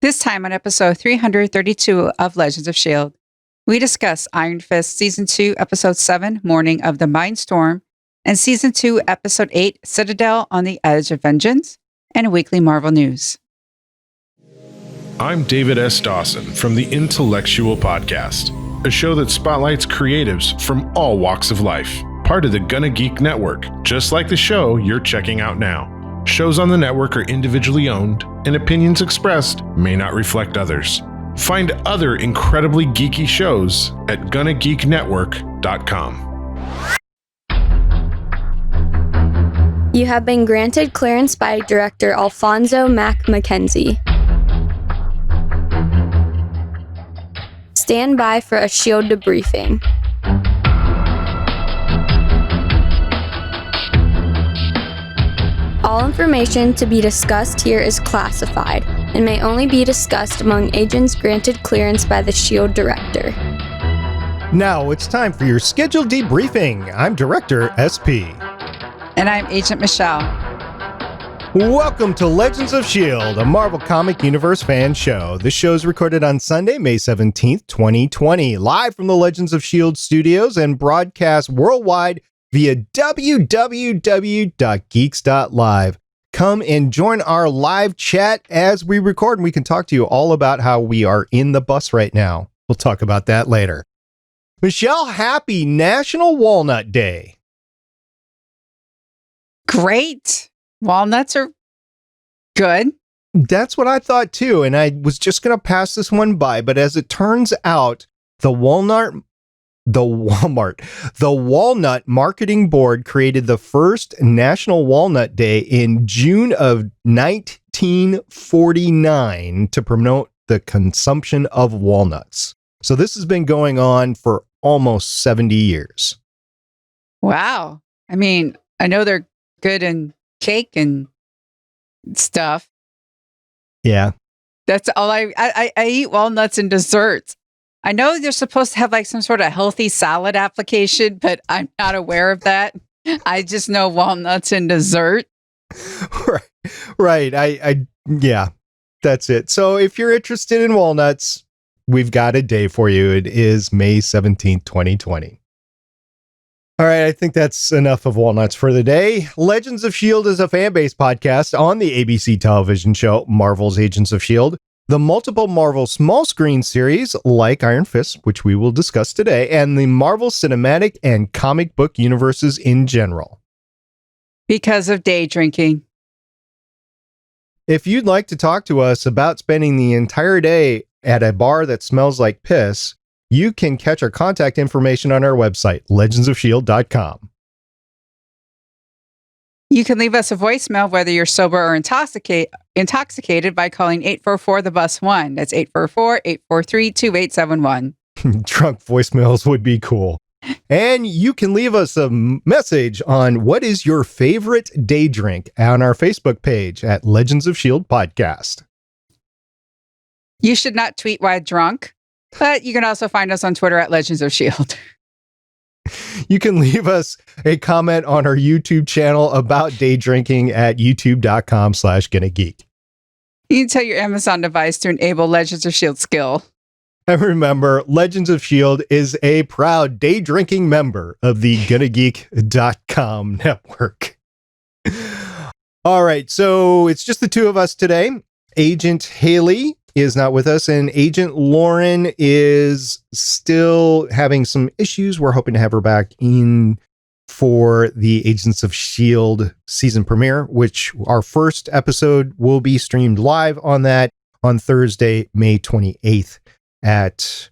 This time on episode 332 of Legends of S.H.I.E.L.D., we discuss Iron Fist Season 2, Episode 7, Morning of the Mindstorm, and Season 2, Episode 8, Citadel on the Edge of Vengeance, and weekly Marvel news. I'm David S. Dawson from the Intellectual Podcast, a show that spotlights creatives from all walks of life, part of the Gonna Geek Network, just like the show you're checking out now. Shows on the network are individually owned, and opinions expressed may not reflect others. Find other incredibly geeky shows at GonnaGeekNetwork.com. You have been granted clearance by Director Alfonso Mack Mackenzie. Stand by for a S.H.I.E.L.D. debriefing. All information to be discussed here is classified and may only be discussed among agents granted clearance by the S.H.I.E.L.D. Director. Now it's time for your scheduled debriefing. I'm Director SP. And I'm Agent Michelle. Welcome to Legends of S.H.I.E.L.D., a Marvel Comic Universe fan show. This show is recorded on Sunday, May 17th, 2020, live from the Legends of S.H.I.E.L.D. studios and broadcast worldwide via www.geeks.live. Come and join our live chat as we record, and we can talk to you all about how we are in the bus right now. We'll talk about that later. Michelle, happy National Walnut Day. Great. Walnuts are good. That's what I thought too, and I was just going to pass this one by, but as it turns out, the Walnut Marketing Board created the first National Walnut Day in June of 1949 to promote the consumption of walnuts. So this has been going on for almost 70 years. Wow. I mean, I know they're good in cake and stuff. Yeah. That's all I eat walnuts in desserts. I know they're supposed to have like some sort of healthy salad application, but I'm not aware of that. I just know walnuts in dessert. Right. Yeah, that's it. So if you're interested in walnuts, we've got a day for you. It is May 17th, 2020. All right, I think that's enough of walnuts for the day. Legends of S.H.I.E.L.D. is a fan-based podcast on the ABC television show Marvel's Agents of S.H.I.E.L.D., the multiple Marvel small screen series like Iron Fist, which we will discuss today, and the Marvel cinematic and comic book universes in general. Because of day drinking. If you'd like to talk to us about spending the entire day at a bar that smells like piss, you can catch our contact information on our website, legendsofshield.com. You can leave us a voicemail whether you're sober or intoxicated by calling 844-THE-BUS-1. That's 844-843-2871. Drunk voicemails would be cool. And you can leave us a message on what is your favorite day drink on our Facebook page at Legends of S.H.I.E.L.D. Podcast. You should not tweet while drunk, but you can also find us on Twitter at Legends of S.H.I.E.L.D. You can leave us a comment on our YouTube channel about day drinking at youtube.com/GonnaGeek. You can tell your Amazon device to enable Legends of S.H.I.E.L.D. skill. And remember, Legends of S.H.I.E.L.D. is a proud day drinking member of the GonnaGeek.com network. All right, so it's just the two of us today. Agent Haley is not with us, and Agent Lauren is still having some issues. We're hoping to have her back in for the Agents of S.H.I.E.L.D. season premiere, which our first episode will be streamed live on that on Thursday, May 28th at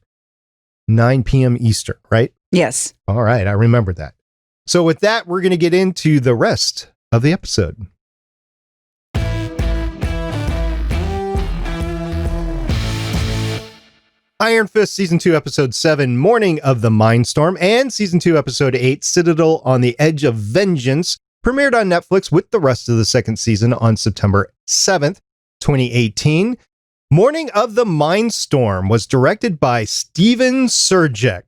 9 p.m. Eastern, right? Yes. All right, I remember that. So with that, we're going to get into the rest of the episode. Iron Fist Season 2, Episode 7, Morning of the Mindstorm, and Season 2, Episode 8, Citadel on the Edge of Vengeance, premiered on Netflix with the rest of the second season on September 7th, 2018. Morning of the Mindstorm was directed by Stephen Surjik,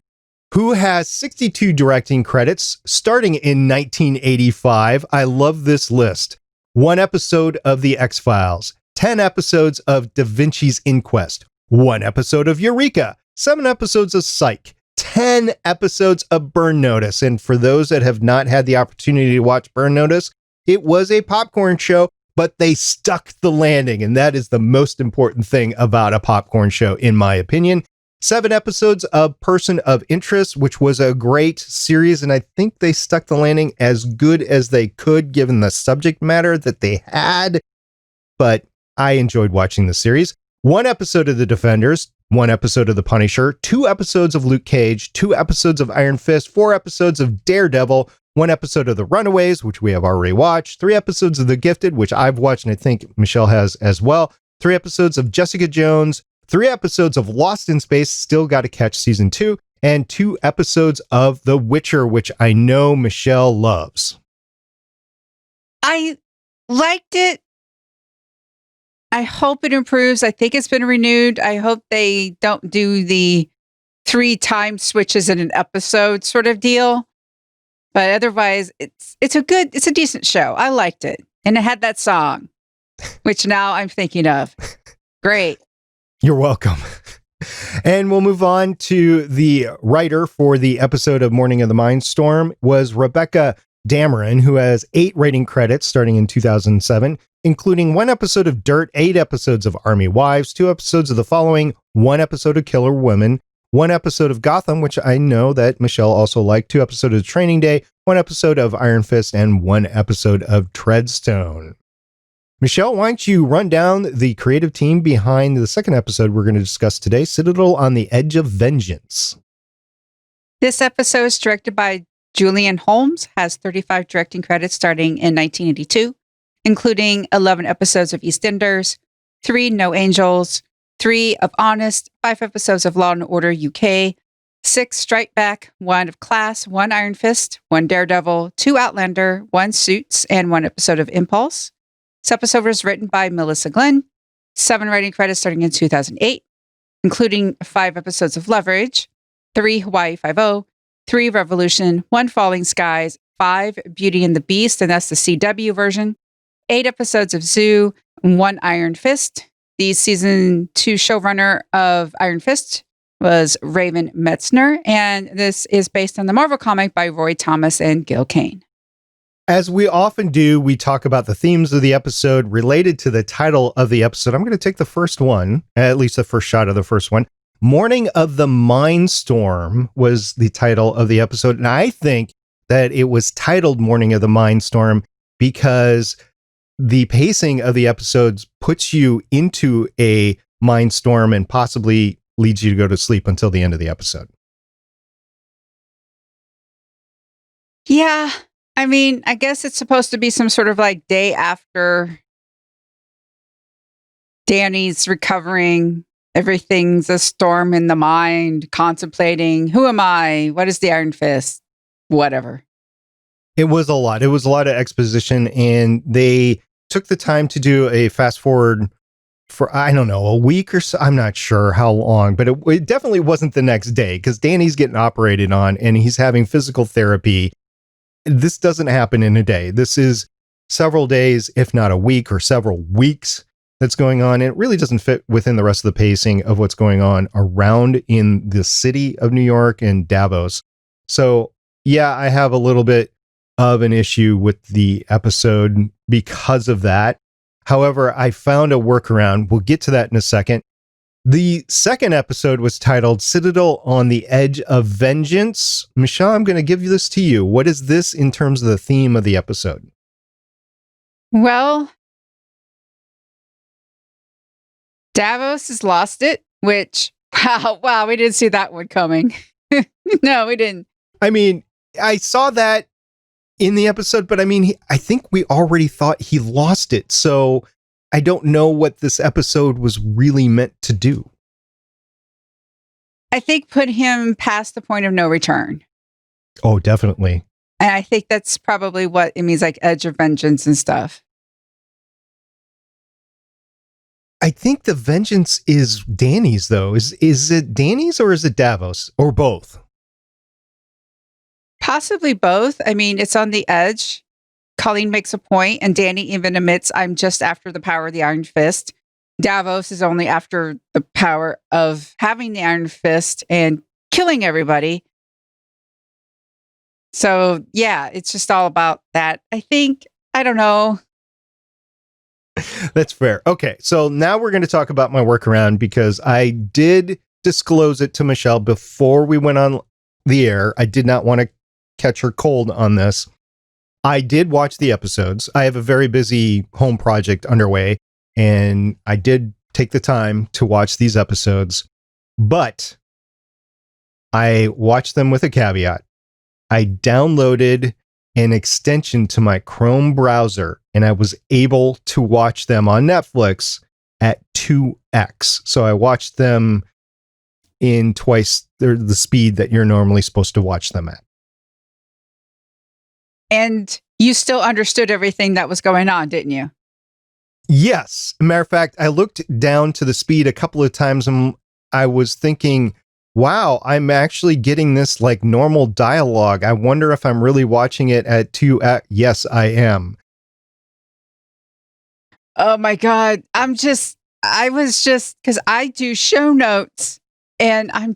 who has 62 directing credits starting in 1985. I love this list. 1 episode of The X-Files, 10 episodes of Da Vinci's Inquest, 1 episode of Eureka, 7 episodes of Psych, 10 episodes of Burn Notice. And for those that have not had the opportunity to watch Burn Notice, it was a popcorn show, but they stuck the landing. And that is the most important thing about a popcorn show, in my opinion. 7 episodes of Person of Interest, which was a great series. And I think they stuck the landing as good as they could, given the subject matter that they had. But I enjoyed watching the series. 1 episode of The Defenders, 1 episode of The Punisher, 2 episodes of Luke Cage, 2 episodes of Iron Fist, 4 episodes of Daredevil, 1 episode of The Runaways, which we have already watched, 3 episodes of The Gifted, which I've watched and I think Michelle has as well, 3 episodes of Jessica Jones, 3 episodes of Lost in Space, still got to catch season 2, and 2 episodes of The Witcher, which I know Michelle loves. I liked it. I hope it improves. I think it's been renewed. I hope they don't do the 3 time switches in an episode sort of deal. But otherwise, it's a decent show. I liked it. And it had that song, which now I'm thinking of. Great. You're welcome. And we'll move on to the writer for the episode of Morning of the Mindstorm was Rebecca Dameron, who has 8 writing credits starting in 2007, including 1 episode of Dirt, 8 episodes of Army Wives, 2 episodes of The Following, 1 episode of Killer Women, 1 episode of Gotham, which I know that Michelle also liked, 2 episodes of Training Day, 1 episode of Iron Fist, and 1 episode of Treadstone. Michelle, why don't you run down the creative team behind the second episode we're going to discuss today, Citadel on the Edge of Vengeance. This episode is directed by Julian Holmes, has 35 directing credits starting in 1982, including 11 episodes of EastEnders, 3 No Angels, 3 of Honest, 5 episodes of Law & Order UK, 6 Strike Back, 1 of Class, 1 Iron Fist, 1 Daredevil, 2 Outlander, 1 Suits, and 1 episode of Impulse. This episode was written by Melissa Glenn, 7 writing credits starting in 2008, including 5 episodes of Leverage, 3 Hawaii Five-0, 3 Revolution, 1 Falling Skies, 5 Beauty and the Beast, and that's the CW version, 8 episodes of Zoo, 1 Iron Fist. The season 2 showrunner of Iron Fist was Raven Metzner, and this is based on the Marvel comic by Roy Thomas and Gil Kane. As we often do, we talk about the themes of the episode related to the title of the episode. I'm going to take the first one, at least the first shot of the first one. Morning of the Mindstorm was the title of the episode. And I think that it was titled Morning of the Mindstorm because the pacing of the episodes puts you into a mindstorm and possibly leads you to go to sleep until the end of the episode. Yeah. I mean, I guess it's supposed to be some sort of like day after Danny's recovering. Everything's a storm in the mind, contemplating, who am I? What is the Iron Fist? Whatever. It was a lot. It was a lot of exposition, and they took the time to do a fast forward for, I don't know, a week or so. I'm not sure how long, but it definitely wasn't the next day because Danny's getting operated on and he's having physical therapy. This doesn't happen in a day. This is several days, if not a week or several weeks that's going on. And it really doesn't fit within the rest of the pacing of what's going on around in the city of New York and Davos. So yeah, I have a little bit of an issue with the episode because of that. However, I found a workaround. We'll get to that in a second. The second episode was titled Citadel on the Edge of Vengeance. Michelle, I'm going to give this to you. What is this in terms of the theme of the episode? Well, Davos has lost it, which, wow, we didn't see that one coming. No, we didn't. I mean, I saw that in the episode, but I mean, I think we already thought he lost it. So I don't know what this episode was really meant to do. I think put him past the point of no return. Oh, definitely. And I think that's probably what it means, like Edge of Vengeance and stuff. I think the vengeance is Danny's, though. Is it Danny's or is it Davos? Or both? Possibly both. I mean, it's on the edge. Colleen makes a point, and Danny even admits, I'm just after the power of the Iron Fist. Davos is only after the power of having the Iron Fist and killing everybody. So, yeah, it's just all about that. I don't know. That's fair. Okay, so now we're going to talk about my workaround because I did disclose it to Michelle before we went on the air. I did not want to catch her cold on this. I did watch the episodes. I have a very busy home project underway, and I did take the time to watch these episodes, but I watched them with a caveat. I downloaded an extension to my Chrome browser, and I was able to watch them on Netflix at 2x. So I watched them in twice the speed that you're normally supposed to watch them at. And you still understood everything that was going on, didn't you? Yes. Matter of fact, I looked down to the speed a couple of times and I was thinking, wow, I'm actually getting this like normal dialogue. I wonder if I'm really watching it at 2x. Yes, I am. Oh my God. Because I do show notes and I'm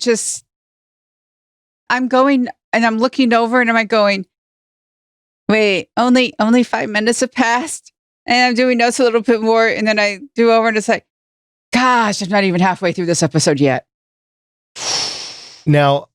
going and I'm looking over and I'm going, wait, only 5 minutes have passed, and I'm doing notes a little bit more, and then I do over, and it's like, gosh, I'm not even halfway through this episode yet. Now,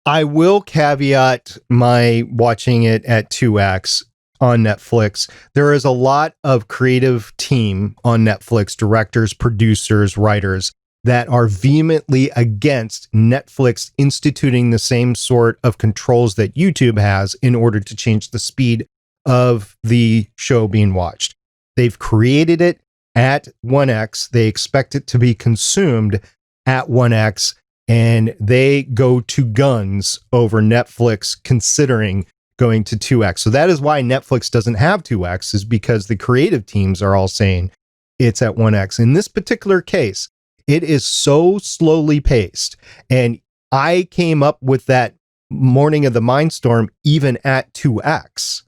I will caveat my watching it at 2x on Netflix. There is a lot of creative team on Netflix, directors, producers, writers, that are vehemently against Netflix instituting the same sort of controls that YouTube has in order to change the speed of the show being watched. They've created it at 1x. They expect it to be consumed at 1x, and they go to guns over Netflix considering going to 2x. So that is why Netflix doesn't have 2x, is because the creative teams are all saying it's at 1x. In this particular case, it is so slowly paced. And I came up with that morning of the Mindstorm even at 2x.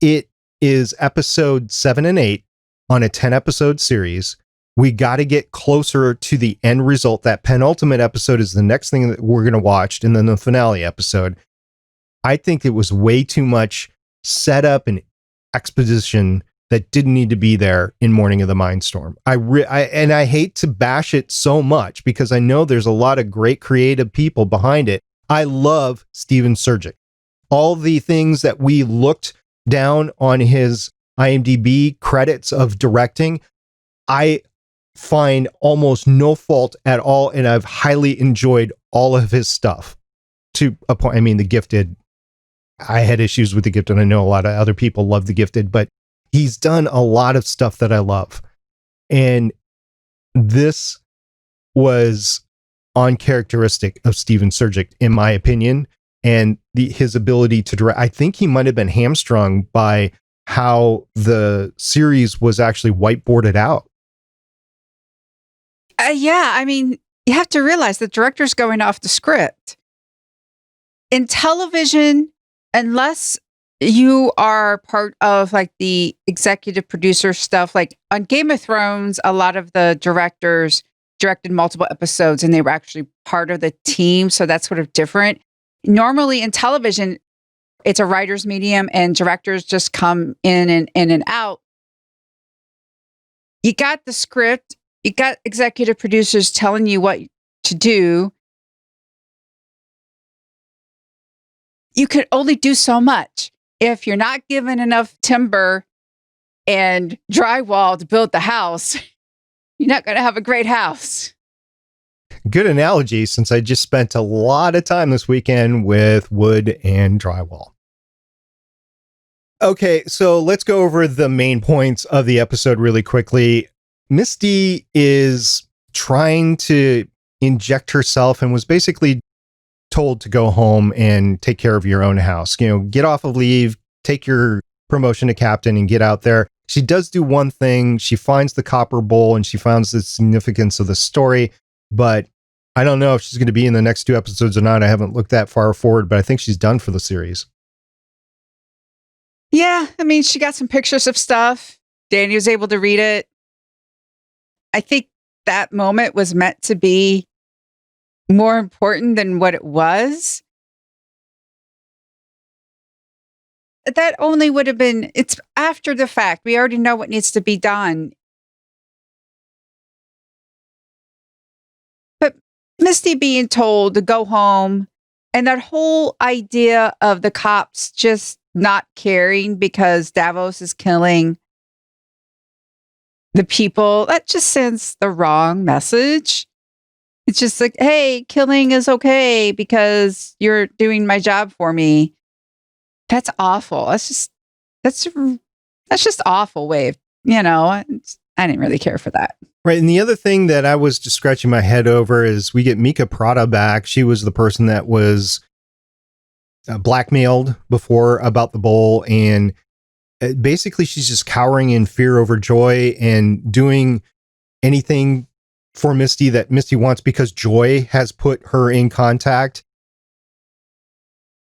It is episode 7 and 8 on a 10 episode series. We got to get closer to the end result. That penultimate episode is the next thing that we're going to watch, and then the finale episode. I think it was way too much setup and exposition that didn't need to be there in Morning of the Mindstorm. I hate to bash it so much because I know there's a lot of great creative people behind it. I love Stephen Surjik. All the things that we looked down on his IMDb credits of directing, I find almost no fault at all, and I've highly enjoyed all of his stuff. To a point, I mean, The Gifted, I had issues with The Gifted. I know a lot of other people love The Gifted, but he's done a lot of stuff that I love. And this was uncharacteristic of Stephen Surjik, in my opinion, and his ability to direct. I think he might have been hamstrung by how the series was actually whiteboarded out. Yeah, I mean, you have to realize the director's going off the script. In television, unless you are part of like the executive producer stuff, like on Game of Thrones, a lot of the directors directed multiple episodes and they were actually part of the team. So that's sort of different. Normally in television, it's a writer's medium and directors just come in and out. You got the script, you got executive producers telling you what to do. You could only do so much. If you're not given enough timber and drywall to build the house, you're not going to have a great house. Good analogy, since I just spent a lot of time this weekend with wood and drywall. Okay, so let's go over the main points of the episode really quickly. Misty is trying to inject herself and was basically told to go home and take care of your own house. You know, get off of leave, take your promotion to captain and get out there. She does do one thing. She finds the copper bowl and she finds the significance of the story, but I don't know if she's going to be in the next 2 episodes or not. I haven't looked that far forward, but I think she's done for the series. Yeah, I mean, she got some pictures of stuff. Danny was able to read it. I think that moment was meant to be more important than what it was. That only would have been, it's after the fact. We already know what needs to be done. But Misty being told to go home and that whole idea of the cops just not caring because Davos is killing the people, that just sends the wrong message. It's just like, hey, killing is okay because you're doing my job for me. That's awful. That's just awful way of, I didn't really care for that. Right. And the other thing that I was just scratching my head over is we get Mika Prada back. She was the person that was blackmailed before about the bowl. And basically she's just cowering in fear over Joy and doing anything for Misty that Misty wants because Joy has put her in contact.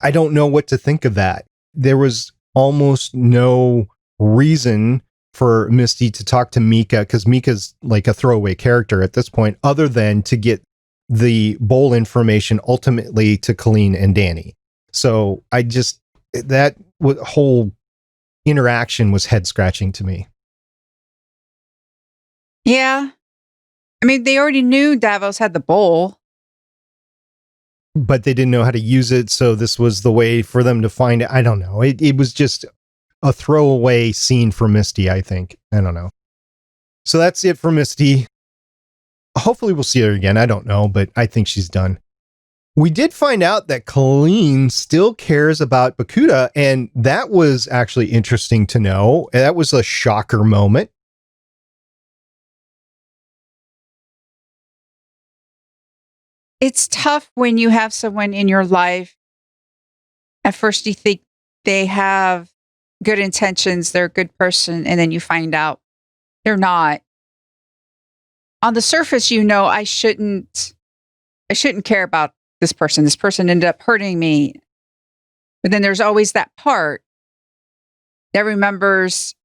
I don't know what to think of that. There was almost no reason for Misty to talk to Mika because Mika's like a throwaway character at this point, other than to get the bowl information ultimately to Colleen and Danny. So that whole interaction was head scratching to me. Yeah. I mean, they already knew Davos had the bowl, but they didn't know how to use it. So this was the way for them to find it. I don't know. It was just a throwaway scene for Misty, I think. I don't know. So that's it for Misty. Hopefully we'll see her again. I don't know, but I think she's done. We did find out that Colleen still cares about Bakuda, and that was actually interesting to know. That was a shocker moment. It's tough when you have someone in your life. At first you think they have good intentions, they're a good person, and then you find out they're not. On the surface, I shouldn't care about this person. This person ended up hurting me. But then there's always that part that remembers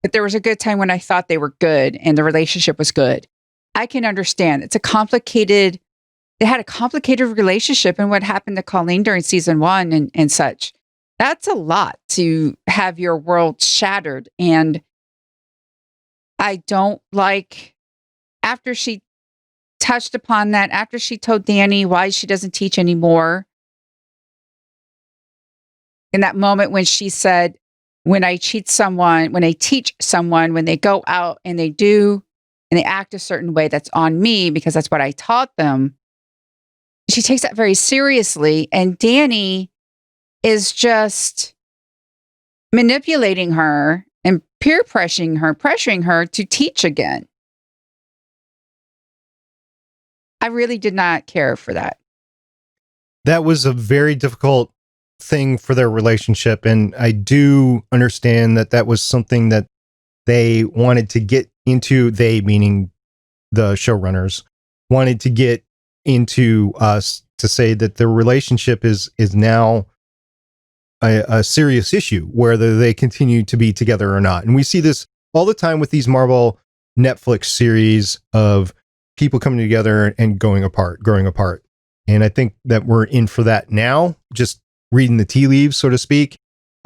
that there was a good time when I thought they were good and the relationship was good. I can understand. They had a complicated relationship, and what happened to Colleen during season 1 and such. That's a lot to have your world shattered. And I don't like, after she touched upon that, after she told Danny why she doesn't teach anymore, in that moment when she said, when I teach someone, when they go out and they do, and they act a certain way, that's on me because that's what I taught them. She takes that very seriously, and Danny is just manipulating her and peer pressuring her to teach again. I really did not care for that. That was a very difficult thing for their relationship, and I do understand that was something that they wanted to get into, they meaning the showrunners, wanted to get into us to say that their relationship is now a serious issue, whether they continue to be together or not. And we see this all the time with these Marvel Netflix series of people coming together and growing apart. And I think that we're in for that now, just reading the tea leaves, so to speak.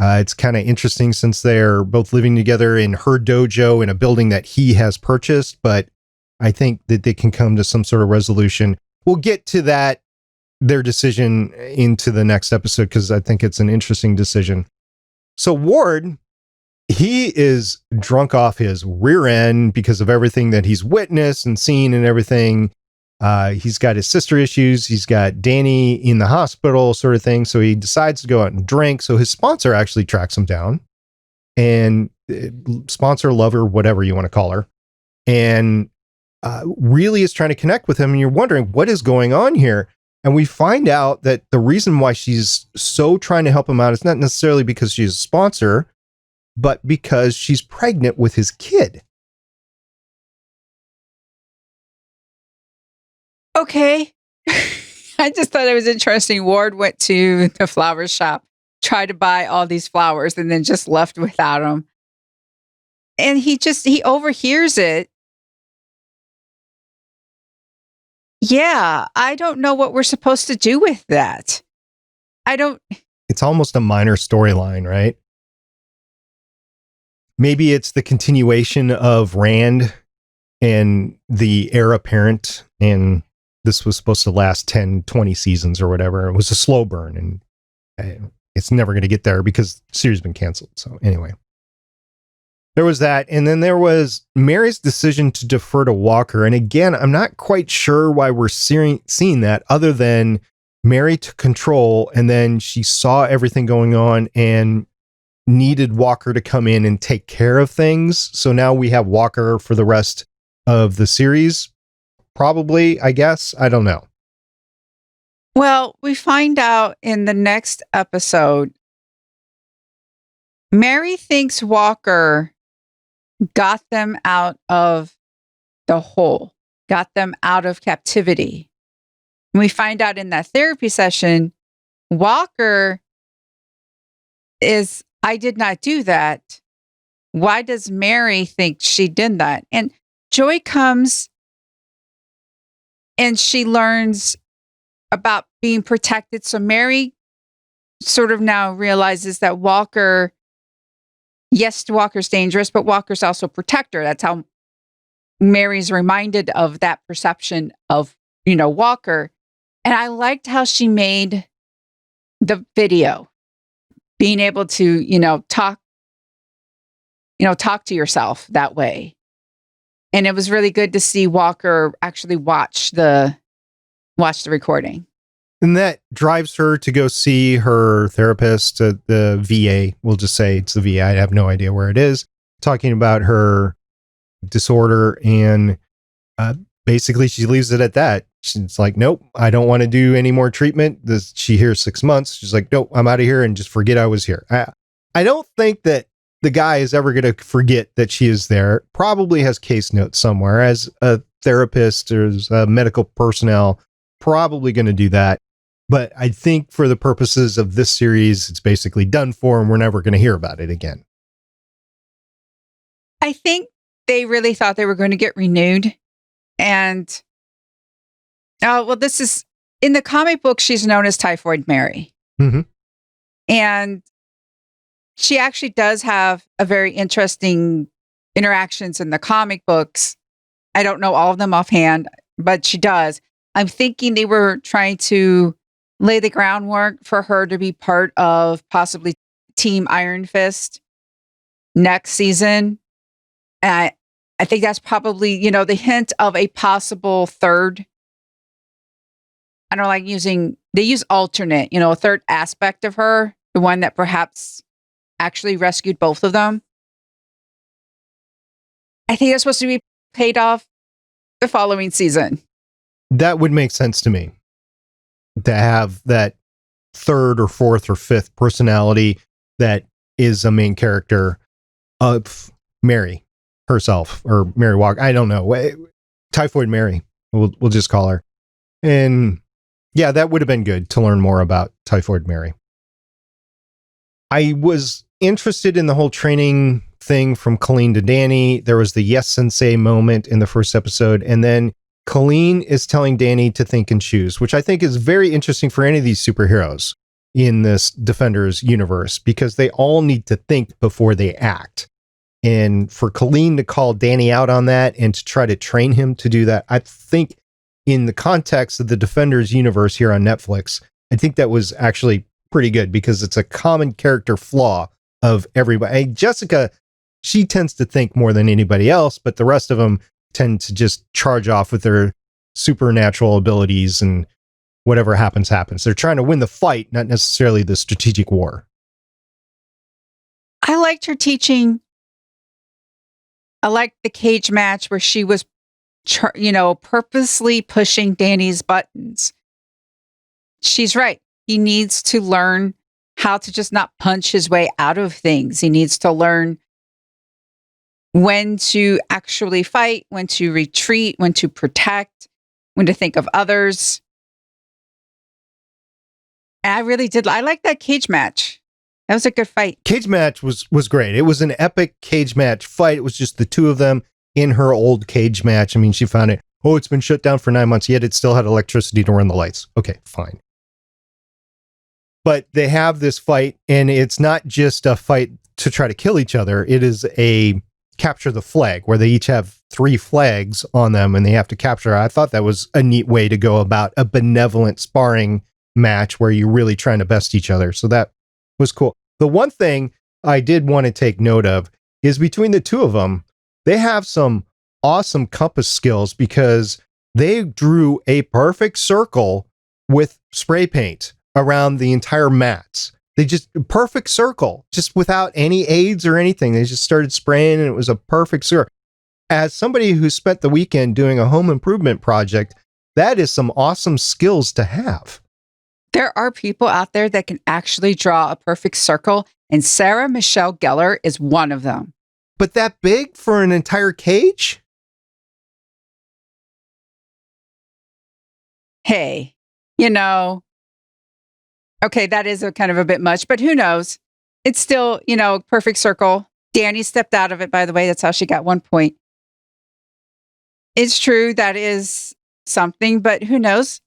It's kind of interesting since they're both living together in her dojo in a building that he has purchased, but I think that they can come to some sort of resolution. We'll get to that, their decision, into the next episode, because I think it's an interesting decision. So Ward, he is drunk off his rear end because of everything that he's witnessed and seen and everything. He's got his sister issues. He's got Danny in the hospital, sort of thing. So he decides to go out and drink. So his sponsor actually tracks him down, and sponsor, lover, whatever you want to call her, and really is trying to connect with him. And you're wondering what is going on here. And we find out that the reason why she's so trying to help him out is not necessarily because she's a sponsor, but because she's pregnant with his kid. Okay. I just thought it was interesting. Ward went to the flower shop try to buy all these flowers and then just left without them. And he overhears it. Yeah, I don't know what we're supposed to do with that. It's almost a minor storyline, right? Maybe it's the continuation of Rand and the heir apparent, and this was supposed to last 10, 20 seasons or whatever. It was a slow burn, and it's never going to get there because the series has been canceled. So anyway, there was that. And then there was Mary's decision to defer to Walker. And again, I'm not quite sure why we're seeing that, other than Mary took control and then she saw everything going on and needed Walker to come in and take care of things. So now we have Walker for the rest of the series. Probably, I guess. I don't know. Well, we find out in the next episode, Mary thinks Walker got them out of the hole, got them out of captivity. And we find out in that therapy session, Walker is, I did not do that. Why does Mary think she did that? And Joy comes and she learns about being protected. So Mary sort of now realizes that Walker, yes, Walker's dangerous, but Walker's also a protector. That's how Mary's reminded of that perception of, Walker. And I liked how she made the video, being able to, talk to yourself that way. And it was really good to see Walker actually watch the recording. And that drives her to go see her therapist at the VA. We'll just say it's the VA. I have no idea where it is. Talking about her disorder, and basically she leaves it at that. She's like, nope, I don't want to do any more treatment. She hears 6 months. She's like, nope, I'm out of here and just forget I was here. I don't think that the guy is ever going to forget that she is there. Probably has case notes somewhere. As a therapist or as a medical personnel, probably going to do that. But I think for the purposes of this series, it's basically done for, and we're never going to hear about it again. I think they really thought they were going to get renewed. And, this is, in the comic book, she's known as Typhoid Mary. Mm-hmm. And she actually does have a very interesting interactions in the comic books. I don't know all of them offhand, but she does. I'm thinking they were trying to lay the groundwork for her to be part of possibly Team Iron Fist next season. And I think that's probably, the hint of a possible third. I don't like they use alternate, a third aspect of her, the one that perhaps actually rescued both of them. I think that's supposed to be paid off the following season. That would make sense to me, to have that third or fourth or fifth personality that is a main character of Mary herself, or Mary Walker. I don't know. Typhoid Mary, we'll just call her. And yeah, that would have been good to learn more about Typhoid Mary. I was interested in the whole training thing from Colleen to Danny. There was the yes sensei moment in the first episode, and then Colleen is telling Danny to think and choose, which I think is very interesting for any of these superheroes in this Defenders universe, because they all need to think before they act. And for Colleen to call Danny out on that and to try to train him to do that, I think in the context of the Defenders universe here on Netflix, I think that was actually pretty good, because it's a common character flaw of everybody. Jessica, she tends to think more than anybody else, but the rest of them tend to just charge off with their supernatural abilities, and whatever happens, happens. They're trying to win the fight, not necessarily the strategic war. I liked her teaching. I liked the cage match where she was, purposely pushing Danny's buttons. She's right. He needs to learn how to just not punch his way out of things. He needs to learn when to actually fight, when to retreat, when to protect, when to think of others. And I really did. I like that cage match. That was a good fight. Cage match was great. It was an epic cage match fight. It was just the two of them in her old cage match. I mean, she found it. Oh, it's been shut down for 9 months, yet it still had electricity to run the lights. Okay, fine. But they have this fight, and it's not just a fight to try to kill each other. It is a capture the flag, where they each have 3 flags on them, and they have to capture. I thought that was a neat way to go about a benevolent sparring match where you're really trying to best each other. So that was cool. The one thing I did want to take note of is between the two of them, they have some awesome compass skills because they drew a perfect circle with spray paint around the entire mats. They just perfect circle, just without any aids or anything. They just started spraying and it was a perfect circle. As somebody who spent the weekend doing a home improvement project, that is some awesome skills to have. There are people out there that can actually draw a perfect circle, and Sarah Michelle Gellar is one of them. But that big for an entire cage? Hey, okay, that is a kind of a bit much, but who knows? It's still, perfect circle. Danny stepped out of it, by the way. That's how she got 1 point. It's true, that is something, but who knows?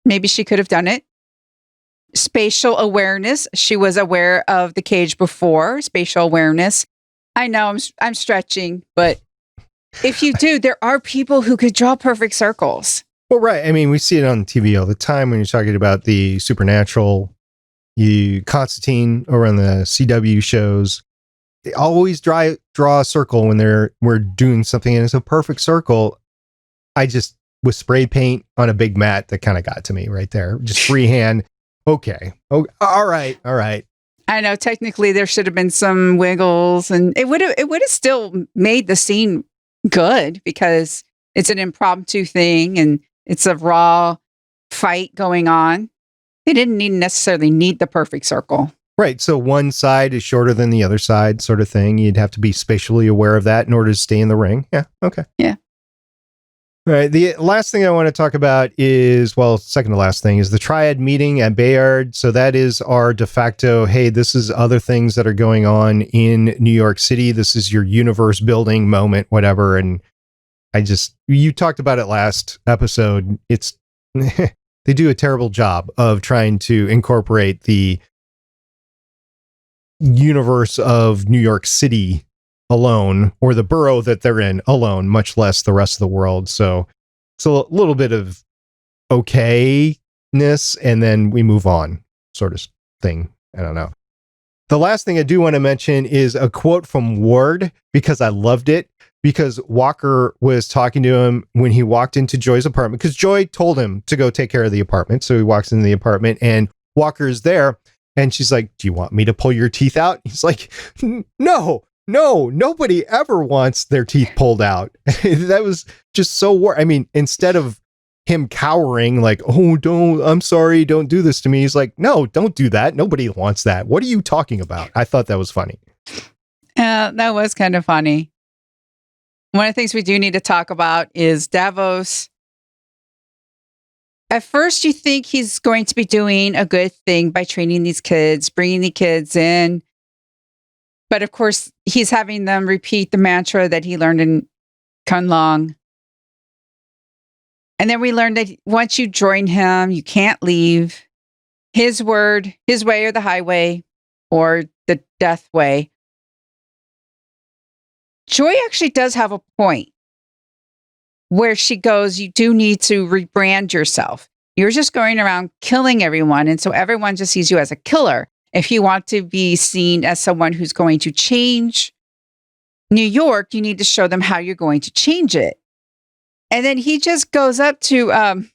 Maybe she could have done it. Spatial awareness. She was aware of the cage before. Spatial awareness. I know I'm stretching, but if you do, there are people who could draw perfect circles. Well, right. I mean, we see it on TV all the time when you're talking about the supernatural. Constantine over on the CW shows, they always draw a circle when we're doing something, and it's a perfect circle. I just, with spray paint on a big mat, that kind of got to me right there. Just freehand. Okay. Oh, all right. I know technically there should have been some wiggles, and it would have still made the scene good because it's an impromptu thing and it's a raw fight going on. They didn't necessarily need the perfect circle. Right. So one side is shorter than the other side, sort of thing. You'd have to be spatially aware of that in order to stay in the ring. Yeah. Okay. Yeah. All right. The last thing I want to talk about is, second to last thing is the Triad meeting at Bayard. So that is our de facto, hey, this is other things that are going on in New York City. This is your universe building moment, whatever. And you talked about it last episode. It's, they do a terrible job of trying to incorporate the universe of New York City alone, or the borough that they're in alone, much less the rest of the world. So it's a little bit of okayness, and then we move on, sort of thing. I don't know. The last thing I do want to mention is a quote from Ward, because I loved it, because Walker was talking to him when he walked into Joy's apartment, because Joy told him to go take care of the apartment. So he walks into the apartment and Walker is there, and she's like, do you want me to pull your teeth out? He's like, no, nobody ever wants their teeth pulled out. That was just so I mean, instead of him cowering like, I'm sorry, don't do this to me. He's like, no, don't do that. Nobody wants that. What are you talking about? I thought that was funny. That was kind of funny. One of the things we do need to talk about is Davos. At first, you think he's going to be doing a good thing by training these kids, bringing the kids in. But of course, he's having them repeat the mantra that he learned in Kunlong. And then we learned that once you join him, you can't leave. His word, his way or the highway, or the death way. Joy actually does have a point where she goes, you do need to rebrand yourself. You're just going around killing everyone. And so everyone just sees you as a killer. If you want to be seen as someone who's going to change New York, you need to show them how you're going to change it. And then he just goes up to, and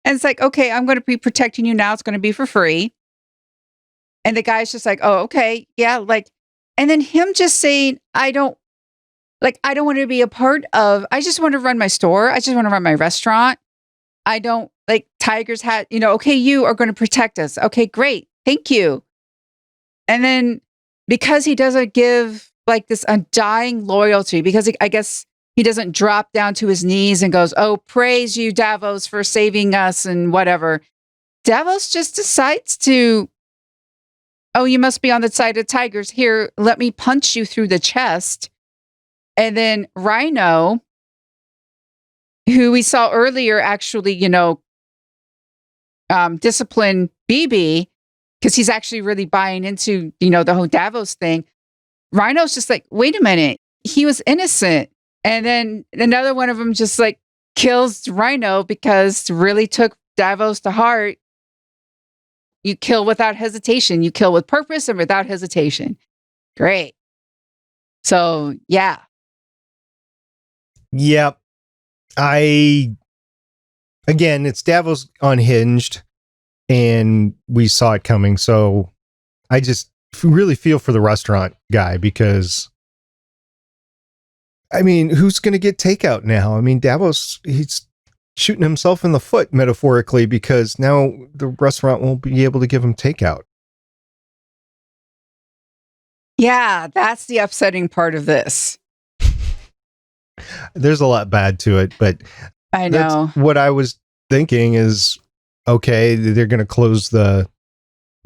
it's like, okay, I'm going to be protecting you now. It's going to be for free. And the guy's just like, oh, okay. Yeah. And then him just saying, I don't want to be a part of, I just want to run my store. I just want to run my restaurant. I don't Tiger's hat, okay, you are going to protect us. Okay, great. Thank you. And then because he doesn't give this undying loyalty, because I guess he doesn't drop down to his knees and goes, oh, praise you, Davos, for saving us and whatever. Davos just decides to, oh, you must be on the side of tigers. Here, let me punch you through the chest. And then Rhino, who we saw earlier, actually, discipline BB because he's actually really buying into, the whole Davos thing. Rhino's just like, wait a minute, he was innocent. And then another one of them just like kills Rhino because really took Davos to heart. You kill without hesitation. You kill with purpose and without hesitation. Great. So, yeah. Yep. Again, it's Davos unhinged, and we saw it coming. So I just really feel for the restaurant guy because, I mean, who's going to get takeout now? I mean, Davos, he's shooting himself in the foot metaphorically because now the restaurant won't be able to give him takeout. Yeah, that's the upsetting part of this. There's a lot bad to it, but I know. That's what I was thinking is, okay, they're going to close the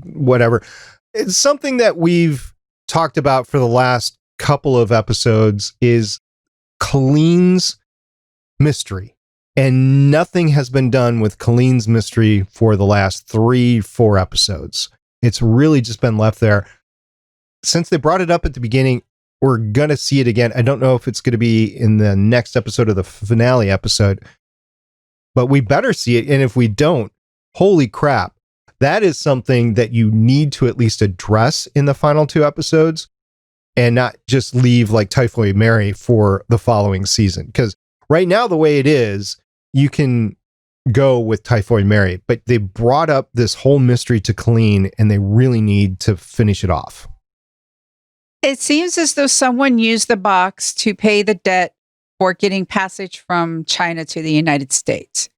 whatever. It's something that we've talked about for the last couple of episodes is Colleen's mystery. And nothing has been done with Colleen's mystery for the last 3-4 episodes. It's really just been left there. Since they brought it up at the beginning, we're going to see it again. I don't know if it's going to be in the next episode or the finale episode, but we better see it. And if we don't, holy crap, that is something that you need to at least address in the final 2 episodes and not just leave like Typhoid Mary for the following season. Because right now, the way it is, you can go with Typhoid Mary, but they brought up this whole mystery to Colleen and they really need to finish it off. It seems as though someone used the box to pay the debt for getting passage from China to the United States.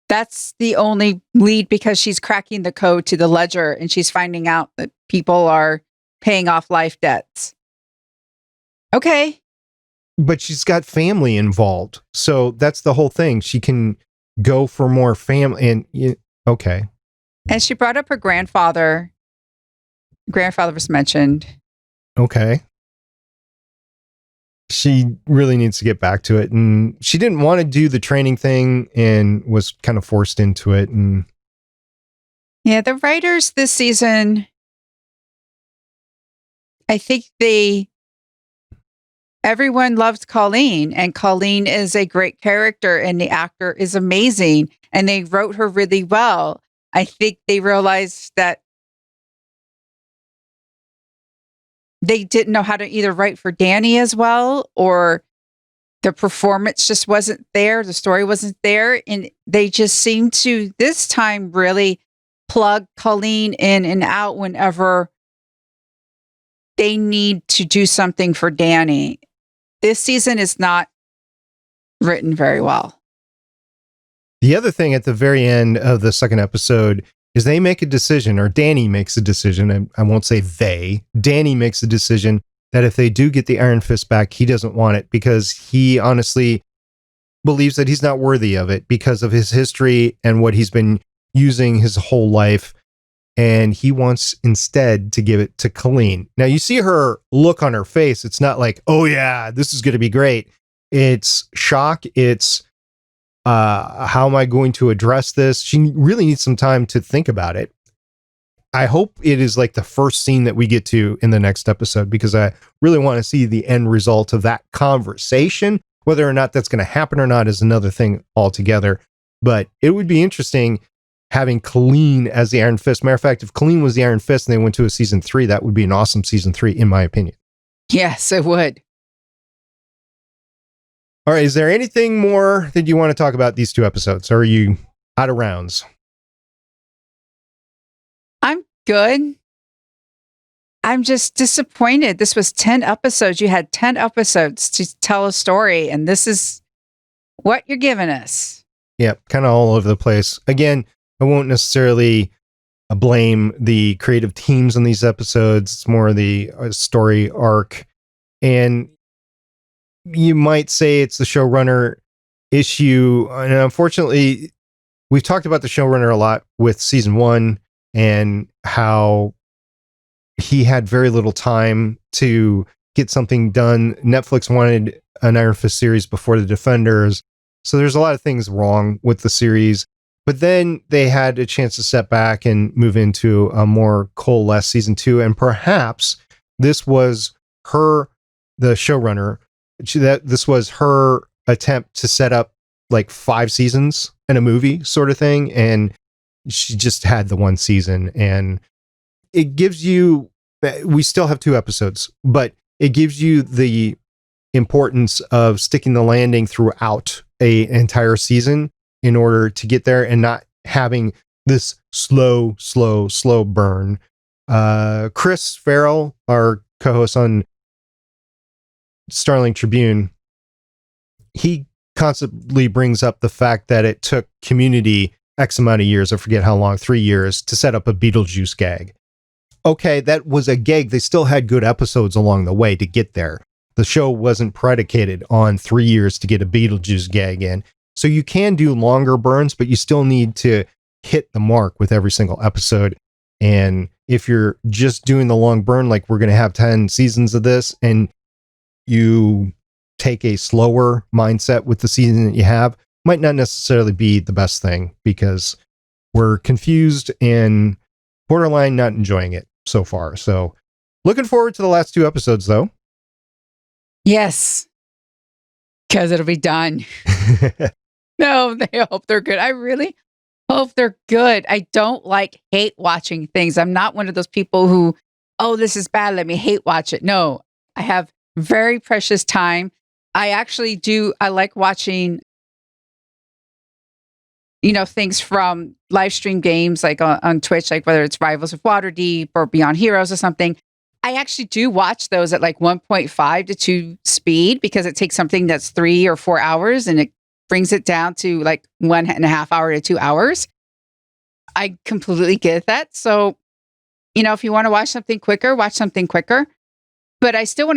That's the only lead because she's cracking the code to the ledger and she's finding out that people are paying off life debts. Okay. But she's got family involved. So that's the whole thing. She can go for more family and okay. And she brought up her grandfather. Grandfather was mentioned. Okay. She really needs to get back to it. And she didn't want to do the training thing and was kind of forced into it. And yeah, the writers this season, I think everyone loved Colleen, and Colleen is a great character and the actor is amazing and they wrote her really well. I think they realized that they didn't know how to either write for Danny as well, or the performance just wasn't there. The story wasn't there. And they just seemed to this time really plug Colleen in and out whenever they need to do something for Danny. This season is not written very well. the other thing at the very end of the second episode is they make a decision, or Danny makes a decision. I won't say they. Danny makes a decision that if they do get the Iron Fist back, he doesn't want it because he honestly believes that he's not worthy of it because of his history and what he's been using his whole life. And he wants instead to give it to Colleen. Now you see her look on her face. It's not like, oh yeah, this is going to be great. It's shock. It's how am I going to address this? She really needs some time to think about it. I hope it is like the first scene that we get to in the next episode, because I really want to see the end result of that conversation. Whether or not that's going to happen or not is another thing altogether. But it would be interesting having Colleen as the Iron Fist. Matter of fact, if Colleen was the Iron Fist and they went to a season 3, that would be an awesome season 3, in my opinion. Yes, it would. All right. Is there anything more that you want to talk about these 2 episodes? Or are you out of rounds? I'm good. I'm just disappointed. This was 10 episodes. You had 10 episodes to tell a story, and this is what you're giving us. Yeah, kind of all over the place. Again, I won't necessarily blame the creative teams on these episodes. It's more the story arc. And you might say it's the showrunner issue. And unfortunately, we've talked about the showrunner a lot with season 1 and how he had very little time to get something done. Netflix wanted an Iron Fist series before the Defenders. So there's a lot of things wrong with the series. But then they had a chance to step back and move into a more coalesced season 2. And perhaps this was the showrunner, this was her attempt to set up like 5 seasons in a movie sort of thing. And she just had the 1 season. And it gives you, we still have 2 episodes, but it gives you the importance of sticking the landing throughout an entire season in order to get there and not having this slow burn. Chris Farrell, our co-host on Starling Tribune, he constantly brings up the fact that it took Community X amount of years, I forget how long, 3 years, to set up a Beetlejuice gag. Okay, that was a gag. They still had good episodes along the way to get there. The show wasn't predicated on 3 years to get a Beetlejuice gag in. So you can do longer burns, but you still need to hit the mark with every single episode. And if you're just doing the long burn, like we're going to have 10 seasons of this, and you take a slower mindset with the season that you have, might not necessarily be the best thing, because we're confused and borderline not enjoying it so far. So looking forward to the last 2 episodes, though. Yes, because it'll be done. No, they hope they're good. I really hope they're good. I don't hate watching things. I'm not one of those people who, oh, this is bad, let me hate watch it. No, I have very precious time. I actually do. I like watching, things from live stream games like on Twitch, like whether it's Rivals of Waterdeep or Beyond Heroes or something. I actually do watch those at like 1.5 to 2 speed, because it takes something that's 3 or 4 hours and it brings it down to like 1.5 hour to 2 hours. I completely get that. So, if you want to watch something quicker, watch something quicker. But I still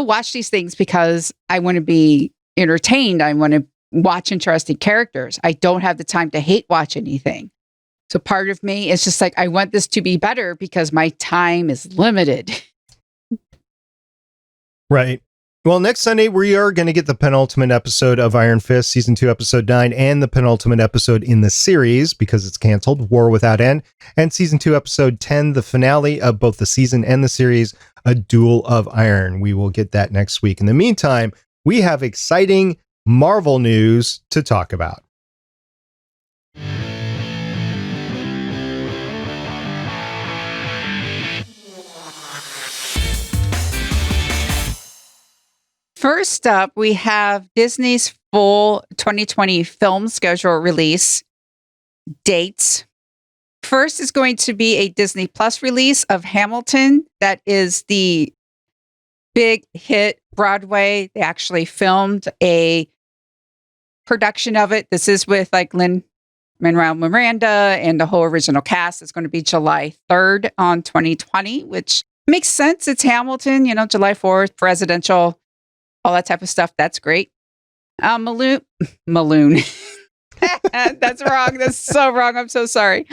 watch these things because I want to be entertained. I want to watch interesting characters. I don't have the time to hate watch anything. So part of me is just like, I want this to be better because my time is limited. Right. Well, next Sunday, we are going to get the penultimate episode of Iron Fist, Season 2, Episode 9, and the penultimate episode in the series, because it's canceled, War Without End, and Season 2, Episode 10, the finale of both the season and the series, A Duel of Iron. We will get that next week. In the meantime, we have exciting Marvel news to talk about. First up, we have Disney's full 2020 film schedule release dates. First is going to be a Disney Plus release of Hamilton. That is the big hit Broadway. They actually filmed a production of it. This is with like Lin-Manuel Miranda and the whole original cast. It's going to be July 3rd on 2020, which makes sense. It's Hamilton, July 4th, presidential, all that type of stuff. That's great. Maloon. That's wrong. That's so wrong. I'm so sorry.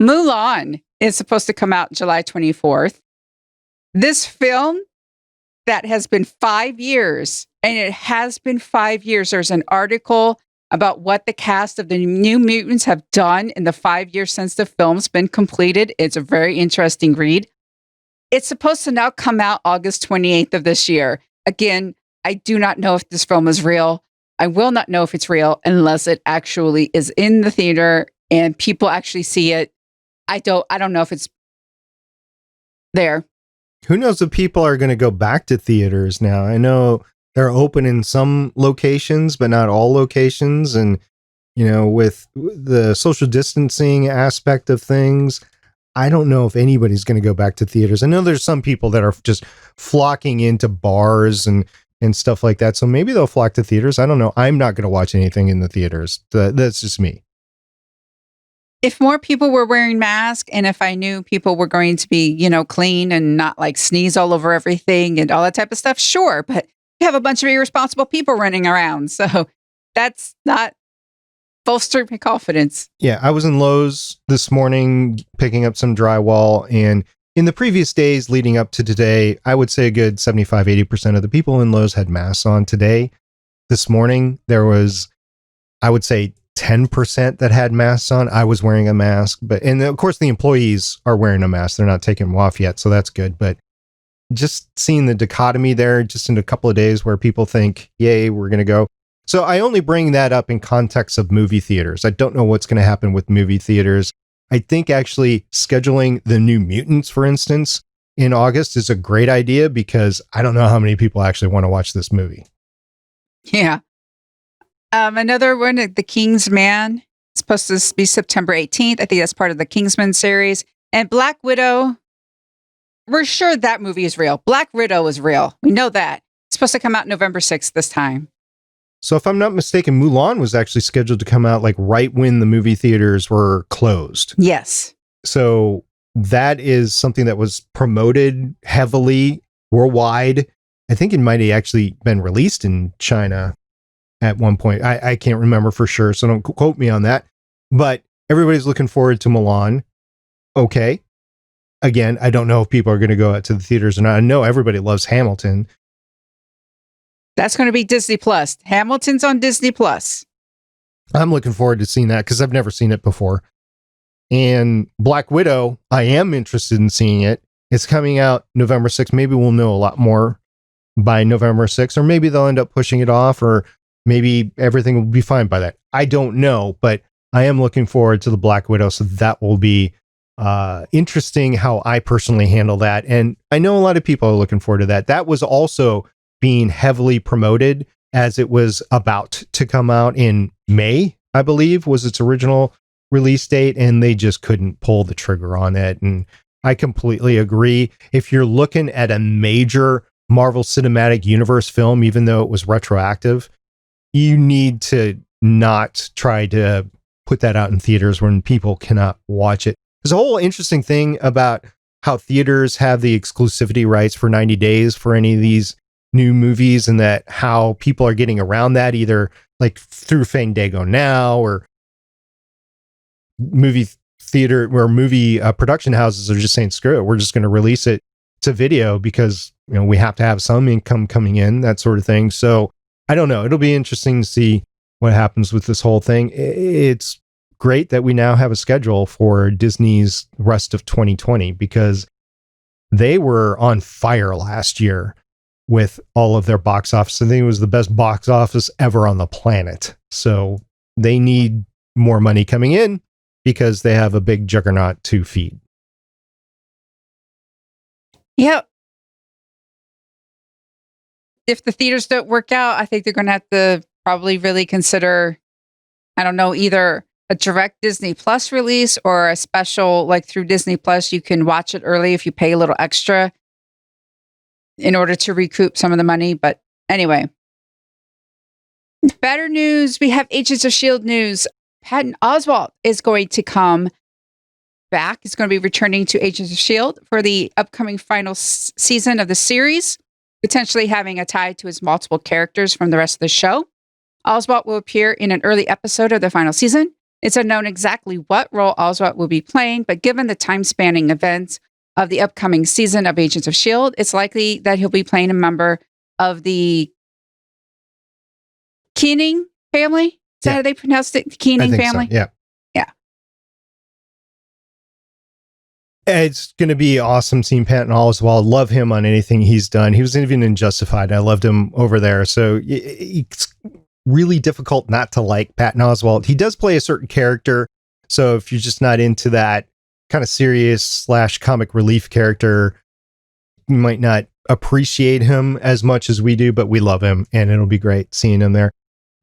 Mulan is supposed to come out July 24th. This film that has been 5 years, and it has been 5 years. There's an article about what the cast of the New Mutants have done in the 5 years since the film's been completed. It's a very interesting read. It's supposed to now come out August 28th of this year. Again, I do not know if this film is real. I will not know if it's real unless it actually is in the theater and people actually see it. I don't know if it's there. Who knows if people are going to go back to theaters now? I know they're open in some locations, but not all locations. And, with the social distancing aspect of things, I don't know if anybody's going to go back to theaters. I know there's some people that are just flocking into bars and stuff like that. So maybe they'll flock to theaters. I don't know. I'm not going to watch anything in the theaters. That's just me. If more people were wearing masks, and if I knew people were going to be, clean and not like sneeze all over everything and all that type of stuff, sure. But you have a bunch of irresponsible people running around. So that's not bolster my confidence. Yeah, I was in Lowe's this morning picking up some drywall, and in the previous days leading up to today, I would say a good 75-80% of the people in Lowe's had masks on. Today, this morning, there was, I would say, 10% that had masks on. I was wearing a mask, and of course the employees are wearing a mask. They're not taking them off yet, so that's good. But just seeing the dichotomy there just in a couple of days where people think, yay, we're going to go. So I only bring that up in context of movie theaters. I don't know what's going to happen with movie theaters. I think actually scheduling the New Mutants, for instance, in August is a great idea because I don't know how many people actually want to watch this movie. Yeah. Another one, The King's Man. It's supposed to be September 18th. I think that's part of the Kingsman series. And Black Widow. We're sure that movie is real. Black Widow is real. We know that. It's supposed to come out November 6th this time. So if I'm not mistaken, Mulan was actually scheduled to come out like right when the movie theaters were closed. Yes. So that is something that was promoted heavily worldwide. I think it might have actually been released in China at one point. I can't remember for sure, so don't quote me on that. But everybody's looking forward to Mulan. Okay. Again, I don't know if people are going to go out to the theaters or not. I know everybody loves Hamilton. That's going to be Disney Plus. Hamilton's on Disney Plus. I'm looking forward to seeing that because I've never seen it before. And Black Widow, I am interested in seeing it. It's coming out November 6th. Maybe we'll know a lot more by November 6th, or maybe they'll end up pushing it off, or maybe everything will be fine by that. I don't know, but I am looking forward to the Black Widow. So that will be interesting how I personally handle that. And I know a lot of people are looking forward to that. That was also being heavily promoted as it was about to come out in May, I believe, was its original release date, and they just couldn't pull the trigger on it. And I completely agree. If you're looking at a major Marvel Cinematic Universe film, even though it was retroactive, you need to not try to put that out in theaters when people cannot watch it. There's a whole interesting thing about how theaters have the exclusivity rights for 90 days for any of these new movies, and that how people are getting around that either like through Fandango Now or movie theater or movie production houses are just saying, screw it, we're just going to release it to video because, you know, we have to have some income coming in, that sort of thing. So I don't know. It'll be interesting to see what happens with this whole thing. It's great that we now have a schedule for Disney's rest of 2020 because they were on fire last year with all of their box office. I think it was the best box office ever on the planet. So they need more money coming in because they have a big juggernaut to feed. Yep. If the theaters don't work out, I think they're going to have to probably really consider, I don't know, either a direct Disney Plus release or a special, like through Disney Plus, you can watch it early if you pay a little extra in order to recoup some of the money. But anyway, better news. We have Agents of S.H.I.E.L.D. news. Patton Oswalt is going to come back. He's going to be returning to Agents of S.H.I.E.L.D. for the upcoming final season of the series, potentially having a tie to his multiple characters from the rest of the show. Oswalt will appear in an early episode of the final season. It's unknown exactly what role Oswalt will be playing, but given the time-spanning events of the upcoming season of Agents of S.H.I.E.L.D., it's likely that he'll be playing a member of the Keening family. Is that how they pronounced it? The Keening family? So, yeah. Yeah. It's going to be awesome seeing Patton Oswalt. Love him on anything he's done. He was even in Justified. I loved him over there. So it's really difficult not to like Patton Oswalt. He does play a certain character. So if you're just not into that kind of serious / comic relief character, you might not appreciate him as much as we do, but we love him and it'll be great seeing him there.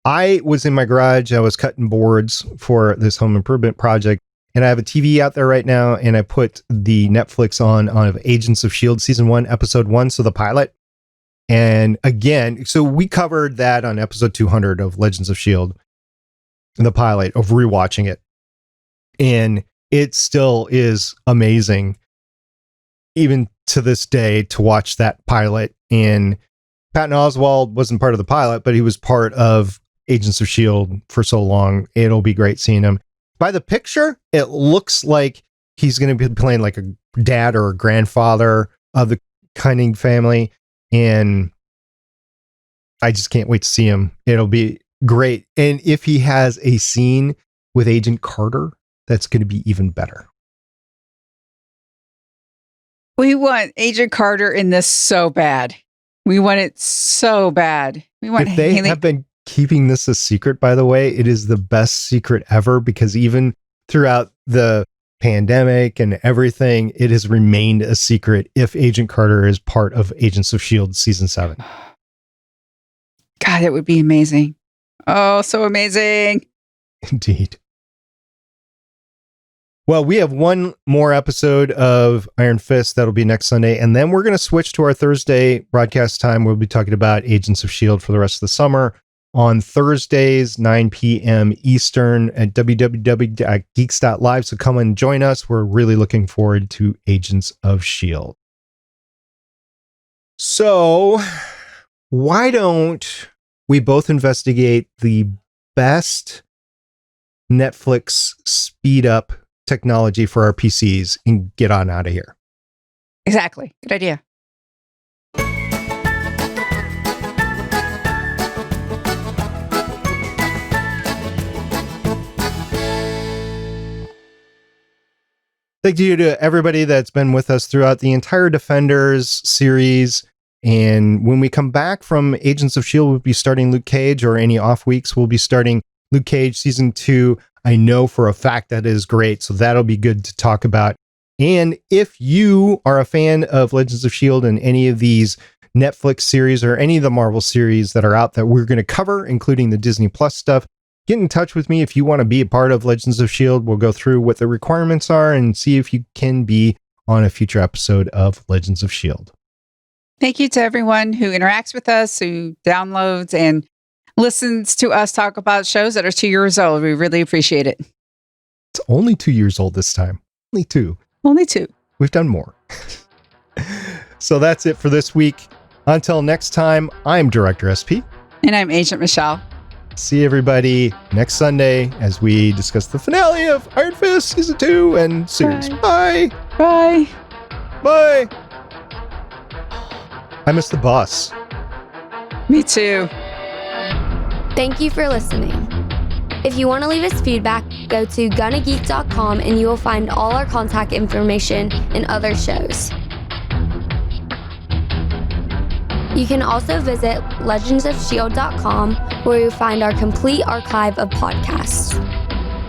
I was in my garage. I was cutting boards for this home improvement project, and I have a TV out there right now, and I put the Netflix on Agents of S.H.I.E.L.D. season 1, episode 1, so the pilot. And again, so we covered that on episode 200 of Legends of S.H.I.E.L.D., the pilot, of rewatching it. And it still is amazing, even to this day, to watch that pilot. And Patton Oswalt wasn't part of the pilot, but he was part of Agents of S.H.I.E.L.D. for so long. It'll be great seeing him. By the picture, it looks like he's going to be playing like a dad or a grandfather of the Cunning family. And I just can't wait to see him. It'll be great. And if he has a scene with Agent Carter, that's going to be even better. We want Agent Carter in this so bad. We want it so bad. We want If they Haley. have been keeping this a secret, by the way, it is the best secret ever, because even throughout the pandemic and everything, it has remained a secret if Agent Carter is part of Agents of S.H.I.E.L.D. season 7. God, it would be amazing. Oh, so amazing. Indeed. Well, we have one more episode of Iron Fist that'll be next Sunday, and then we're going to switch to our Thursday broadcast time. We'll be talking about Agents of S.H.I.E.L.D. for the rest of the summer on Thursdays, 9 p.m. Eastern at www.geeks.live. So come and join us. We're really looking forward to Agents of S.H.I.E.L.D. So why don't we both investigate the best Netflix speed up technology for our PCs and get on out of here? Exactly. Good idea. Thank you to everybody that's been with us throughout the entire Defenders series. And when we come back from Agents of S.H.I.E.L.D., we'll be starting Luke Cage, or any off weeks, we'll be starting Luke Cage season 2. I know for a fact that is great, so that'll be good to talk about. And if you are a fan of Legends of S.H.I.E.L.D. and any of these Netflix series or any of the Marvel series that are out that we're going to cover, including the Disney Plus stuff, get in touch with me if you want to be a part of Legends of S.H.I.E.L.D. We'll go through what the requirements are and see if you can be on a future episode of Legends of S.H.I.E.L.D. Thank you to everyone who interacts with us, who downloads and listens to us talk about shows that are 2 years old. We really appreciate it. It's only 2 years old this time. Only 2. Only 2. We've done more. So that's it for this week. Until next time, I'm Director SP. And I'm Agent Michelle. See everybody next Sunday as we discuss the finale of Iron Fist Season 2 and series. Bye. Bye. Bye. I miss the bus. Me too. Thank you for listening. If you want to leave us feedback, go to gonnageek.com and you will find all our contact information and other shows. You can also visit legendsofshield.com, where you'll find our complete archive of podcasts.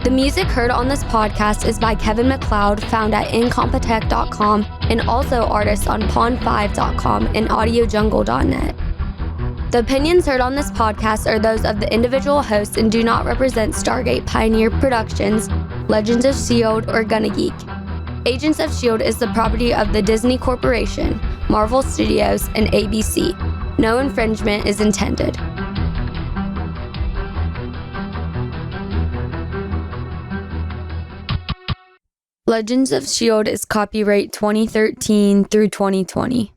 The music heard on this podcast is by Kevin MacLeod, found at incompetech.com, and also artists on pond5.com and audiojungle.net. The opinions heard on this podcast are those of the individual hosts and do not represent Stargate Pioneer Productions, Legends of S.H.I.E.L.D., or Gonna Geek. Agents of S.H.I.E.L.D. is the property of the Disney Corporation, Marvel Studios, and ABC. No infringement is intended. Legends of S.H.I.E.L.D. is copyright 2013 through 2020.